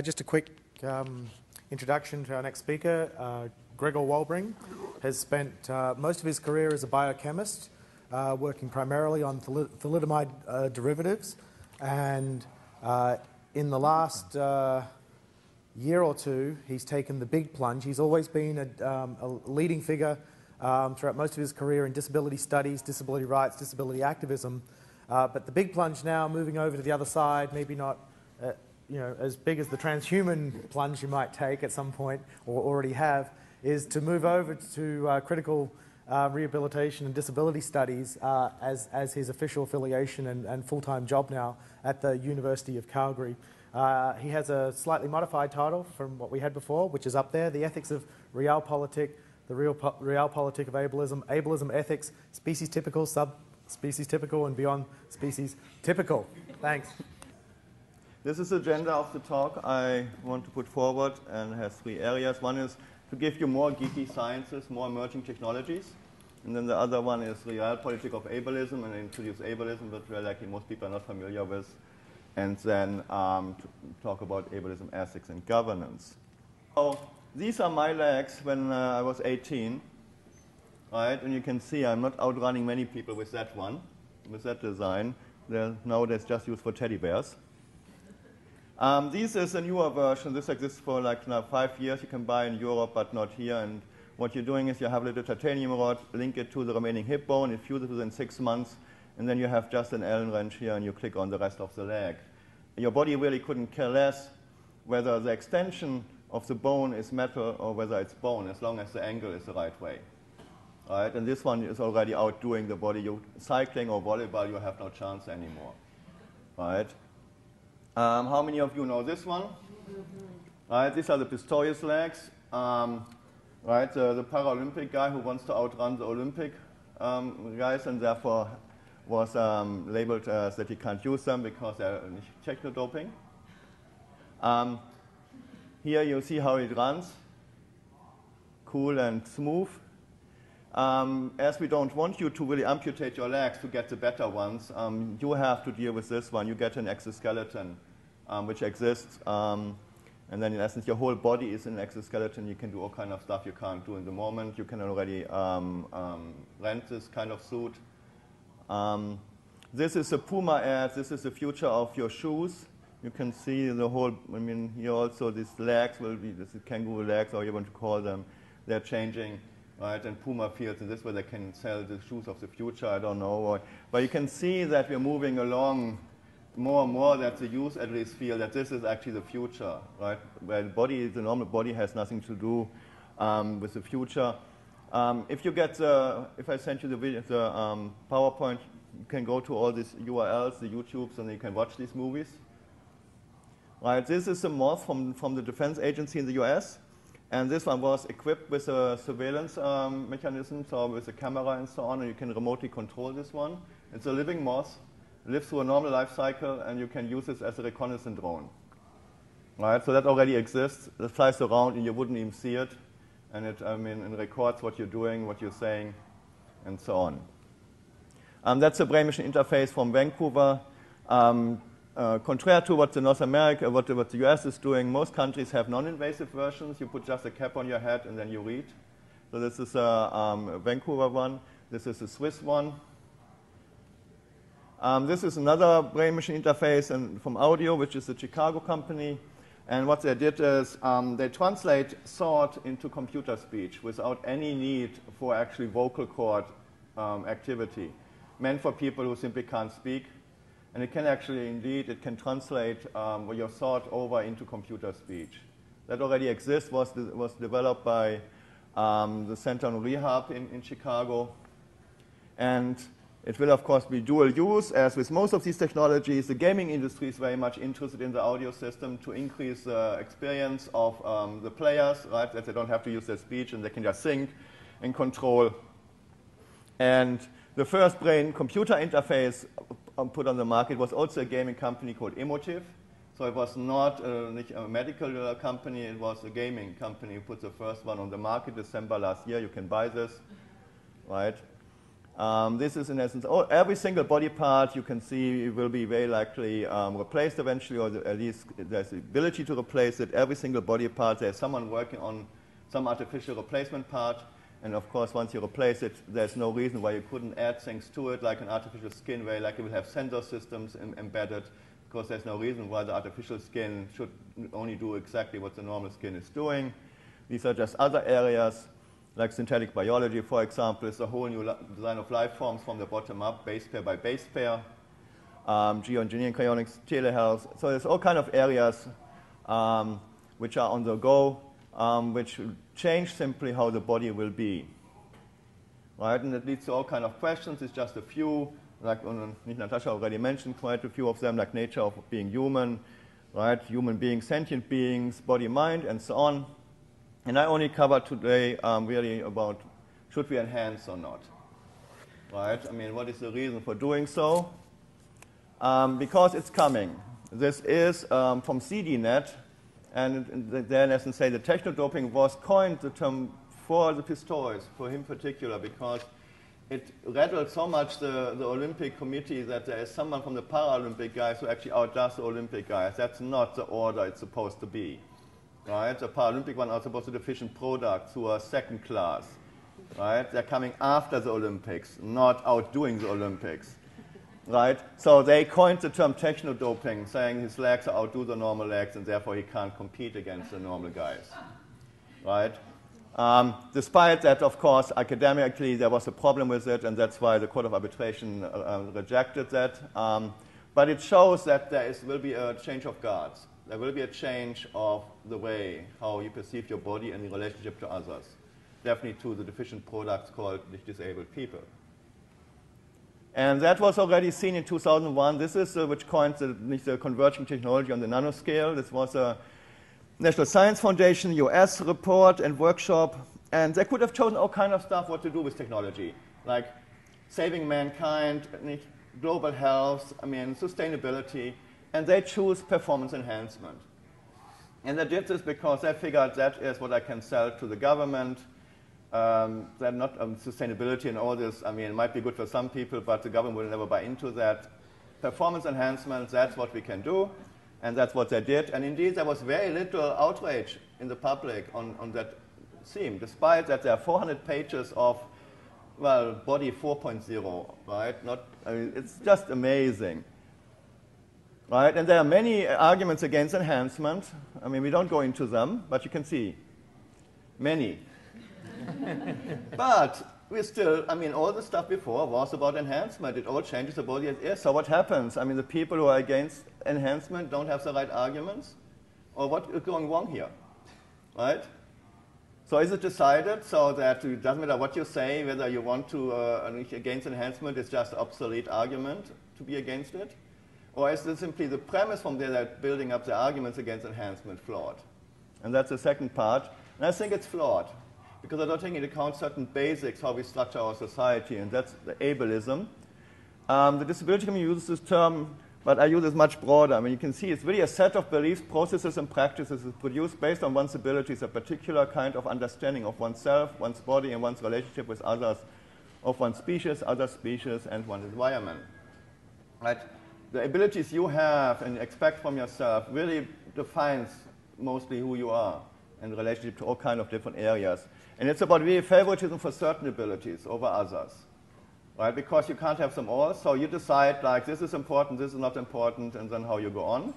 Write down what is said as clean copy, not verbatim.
just a quick introduction to our next speaker. Gregor Wolbring has spent most of his career as a biochemist, working primarily on thalidomide derivatives, and in the last year or two, he's taken the big plunge. He's always been a leading figure throughout most of his career in disability studies, disability rights, disability activism, but the big plunge now, moving over to the other side, maybe not as big as the transhuman plunge you might take at some point, or already have, is to move over to critical rehabilitation and disability studies as his official affiliation and full-time job now at the University of Calgary. He has a slightly modified title from what we had before, which is up there, The Ethics of Realpolitik, the Realpolitik of Ableism, Ableism Ethics, Species Typical, Subspecies Typical, and Beyond Species Typical. Thanks. This is the agenda of the talk I want to put forward, and it has three areas. One is to give you more geeky sciences, more emerging technologies. And then the other one is Realpolitik of Ableism, and introduce ableism, which likely most people are not familiar with. And then to talk about ableism ethics and governance. So these are my legs when I was 18, right? And you can see I'm not outrunning many people with that one, with that design. They're nowadays just used for teddy bears. This is a newer version. This exists for like now 5 years. You can buy in Europe, but not here. And what you're doing is you have a little titanium rod, link it to the remaining hip bone, it fuses within 6 months, and then you have just an Allen wrench here, and you click on the rest of the leg. Your body really couldn't care less whether the extension of the bone is metal or whether it's bone, as long as the angle is the right way. Right? And this one is already outdoing the body. You cycling or volleyball, you have no chance anymore. Right? How many of you know this one? Right, these are the Pistorius legs. Right, the Paralympic guy who wants to outrun the Olympic guys, and therefore was labeled as that he can't use them because they're techno-doping. Here you see how it runs. Cool and smooth. As we don't want you to really amputate your legs to get the better ones, you have to deal with this one. You get an exoskeleton, which exists. And then in essence, your whole body is an exoskeleton. You can do all kind of stuff you can't do in the moment. You can already rent this kind of suit. This is a Puma ad. This is the future of your shoes. You can see the whole, I mean, here also these legs will be, this is kangaroo legs, or you want to call them, they're changing. Right, and Puma feels in this way they can sell the shoes of the future, I don't know. But you can see that we're moving along more and more, that the youth at least feel that this is actually the future, right? Where the normal body has nothing to do with the future. If I send you the video, the PowerPoint, you can go to all these URLs, the YouTubes, and you can watch these movies. Right, this is a morph from the defense agency in the US. And this one was equipped with a surveillance mechanism, so with a camera and so on, and you can remotely control this one. It's a living moth, lives through a normal life cycle, and you can use this as a reconnaissance drone. Right, so that already exists. It flies around, and you wouldn't even see it. And it records what you're doing, what you're saying, and so on. That's a brain-machine interface from Vancouver. Contrary to what the North America, what the US is doing, most countries have non-invasive versions. You put just a cap on your head and then you read. So this is a Vancouver one. This is a Swiss one. This is another brain-machine interface from Audio, which is a Chicago company. And what they did is they translate thought into computer speech without any need for actually vocal cord activity, meant for people who simply can't speak. And it can actually, indeed, it can translate your thought over into computer speech. That already exists, was developed by the Center on Rehab in Chicago. And it will, of course, be dual use. As with most of these technologies, the gaming industry is very much interested in the audio system to increase the experience of the players, right, that they don't have to use their speech and they can just think and control. And the first brain-computer interface put on the market was also a gaming company called Emotive. So it was not a medical company, it was a gaming company who put the first one on the market December last year. You can buy this, right? This is in essence, every single body part you can see will be very likely replaced eventually, or at least there's the ability to replace it. Every single body part, there's someone working on some artificial replacement part. And of course, once you replace it, there's no reason why you couldn't add things to it, like an artificial skin, where like it will have sensor systems embedded, because there's no reason why the artificial skin should only do exactly what the normal skin is doing. These are just other areas, like synthetic biology, for example, is a whole new design of life forms from the bottom up, base pair by base pair, geoengineering, cryonics, telehealth. So there's all kind of areas which are on the go, which change simply how the body will be. Right? And it leads to all kind of questions. It's just a few, like Natasha already mentioned quite a few of them, like nature of being human, right? Human beings, sentient beings, body, mind, and so on. And I only covered today really about should we enhance or not, right? I mean, what is the reason for doing so? Because it's coming. This is from CDNet, and they in essence say the technodoping was coined the term for the Pistorius, for him particular, because it rattled so much the Olympic committee that there is someone from the Paralympic guys who actually outdoes the Olympic guys. That's not the order it's supposed to be. Right? The Paralympic ones are supposed to be deficient products who are second class. Right? They're coming after the Olympics, not outdoing the Olympics. Right? So they coined the term technodoping, saying his legs outdo the normal legs and therefore he can't compete against the normal guys. Right? Despite that, of course, academically there was a problem with it, and that's why the Court of Arbitration rejected that. But it shows that there will be a change of guards. There will be a change of the way how you perceive your body in relationship to others. Definitely to the deficient products called disabled people. And that was already seen in 2001. This is which coined the converging technology on the nanoscale. This was a National Science Foundation US report and workshop. And they could have chosen all kind of stuff what to do with technology, like saving mankind, global health, sustainability. And they choose performance enhancement. And they did this because they figured that is what I can sell to the government. They're not sustainability and all this. It might be good for some people, but the government will never buy into that. Performance enhancement, that's what we can do. And that's what they did. And indeed, there was very little outrage in the public on that theme, despite that there are 400 pages of, well, body 4.0, right? It's just amazing. Right? And there are many arguments against enhancement. We don't go into them, but you can see many. But we still, all the stuff before was about enhancement. It all changes the body as is. So what happens? The people who are against enhancement don't have the right arguments? Or what is going wrong here? Right? So is it decided so that it doesn't matter what you say, whether you want to against enhancement, it's just an obsolete argument to be against it? Or is it simply the premise from there that building up the arguments against enhancement flawed? And that's the second part. And I think it's flawed, because I don't take into account certain basics, how we structure our society, and that's the ableism. The disability community uses this term, but I use it much broader. You can see it's really a set of beliefs, processes, and practices produced based on one's abilities, a particular kind of understanding of oneself, one's body, and one's relationship with others, of one's species, other species, and one's environment. Right? The abilities you have and expect from yourself really defines mostly who you are in relationship to all kinds of different areas. And it's about really favoritism for certain abilities over others, right? Because you can't have them all, so you decide, like, this is important, this is not important, and then how you go on.